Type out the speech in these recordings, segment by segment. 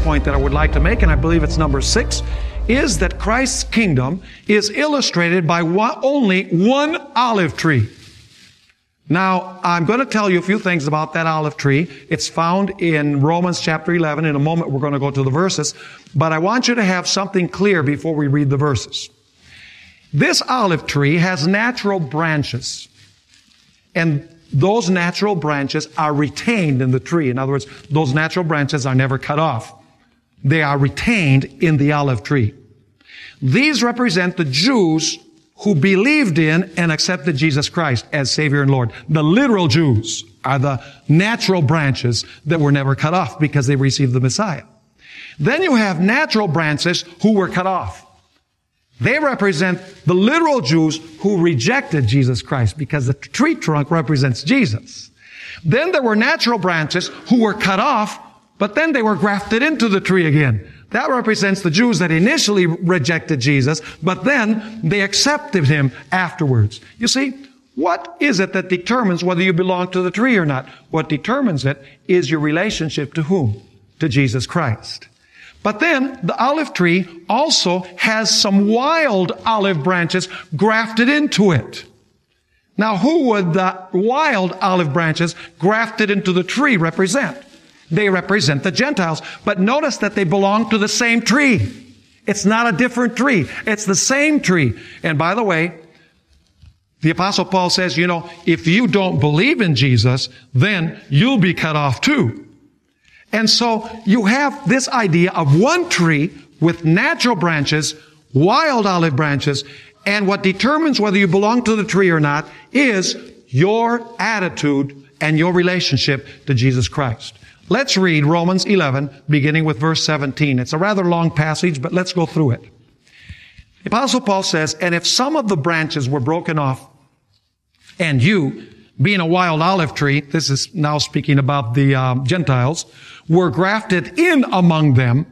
point that I would like to make, and I believe it's number 6, is that Christ's kingdom is illustrated by only one olive tree. Now, I'm going to tell you a few things about that olive tree. It's found in Romans chapter 11. In a moment, we're going to go to the verses. But I want you to have something clear before we read the verses. This olive tree has natural branches. And those natural branches are retained in the tree. In other words, those natural branches are never cut off. They are retained in the olive tree. These represent the Jews who believed in and accepted Jesus Christ as Savior and Lord. The literal Jews are the natural branches that were never cut off because they received the Messiah. Then you have natural branches who were cut off. They represent the literal Jews who rejected Jesus Christ because the tree trunk represents Jesus. Then there were natural branches who were cut off, but then they were grafted into the tree again. That represents the Jews that initially rejected Jesus, but then they accepted Him afterwards. You see, what is it that determines whether you belong to the tree or not? What determines it is your relationship to whom? To Jesus Christ. But then the olive tree also has some wild olive branches grafted into it. Now, who would the wild olive branches grafted into the tree represent? They represent the Gentiles. But notice that they belong to the same tree. It's not a different tree. It's the same tree. And by the way, the Apostle Paul says, if you don't believe in Jesus, then you'll be cut off too. And so you have this idea of one tree with natural branches, wild olive branches, and what determines whether you belong to the tree or not is your attitude and your relationship to Jesus Christ. Let's read Romans 11, beginning with verse 17. It's a rather long passage, but let's go through it. The Apostle Paul says, "And if some of the branches were broken off, and you, being a wild olive tree," this is now speaking about the Gentiles, "were grafted in among them,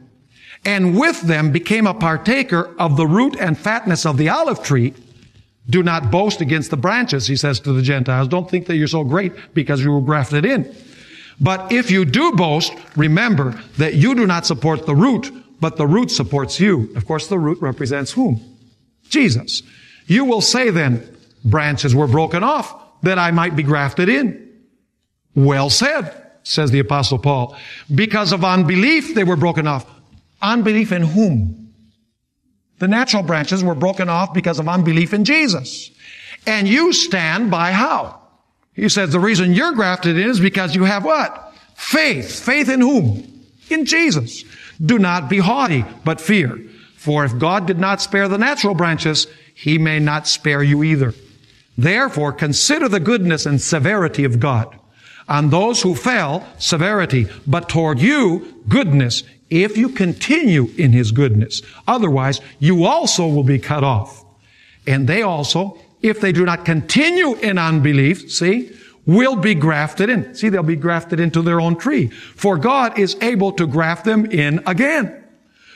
and with them became a partaker of the root and fatness of the olive tree, do not boast against the branches," he says to the Gentiles. Don't think that you're so great because you were grafted in. "But if you do boast, remember that you do not support the root, but the root supports you." Of course, the root represents whom? Jesus. "You will say then, branches were broken off, that I might be grafted in." Well said, says the Apostle Paul. Because of unbelief, they were broken off. Unbelief in whom? The natural branches were broken off because of unbelief in Jesus. And you stand by how? He says the reason you're grafted in is because you have what? Faith. Faith in whom? In Jesus. "Do not be haughty, but fear. For if God did not spare the natural branches, He may not spare you either. Therefore, consider the goodness and severity of God. On those who fell, severity, but toward you, goodness, if you continue in His goodness. Otherwise, you also will be cut off. And they also, if they do not continue in unbelief," see, "will be grafted in." See, they'll be grafted into their own tree. "For God is able to graft them in again.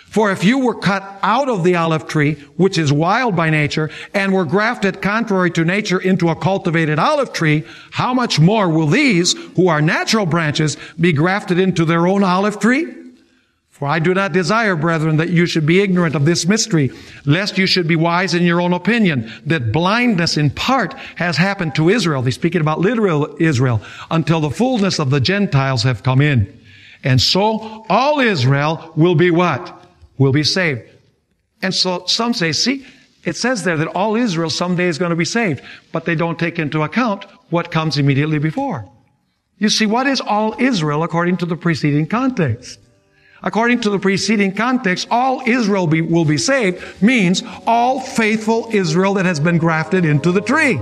For if you were cut out of the olive tree, which is wild by nature, and were grafted contrary to nature into a cultivated olive tree, how much more will these, who are natural branches, be grafted into their own olive tree? For I do not desire, brethren, that you should be ignorant of this mystery, lest you should be wise in your own opinion, that blindness in part has happened to Israel." He's speaking about literal Israel, "until the fullness of the Gentiles have come in. And so all Israel will be what? Will be saved." And so some say, see, it says there that all Israel someday is going to be saved, but they don't take into account what comes immediately before. You see, what is all Israel according to the preceding context? According to the preceding context, all Israel will be saved means all faithful Israel that has been grafted into the tree.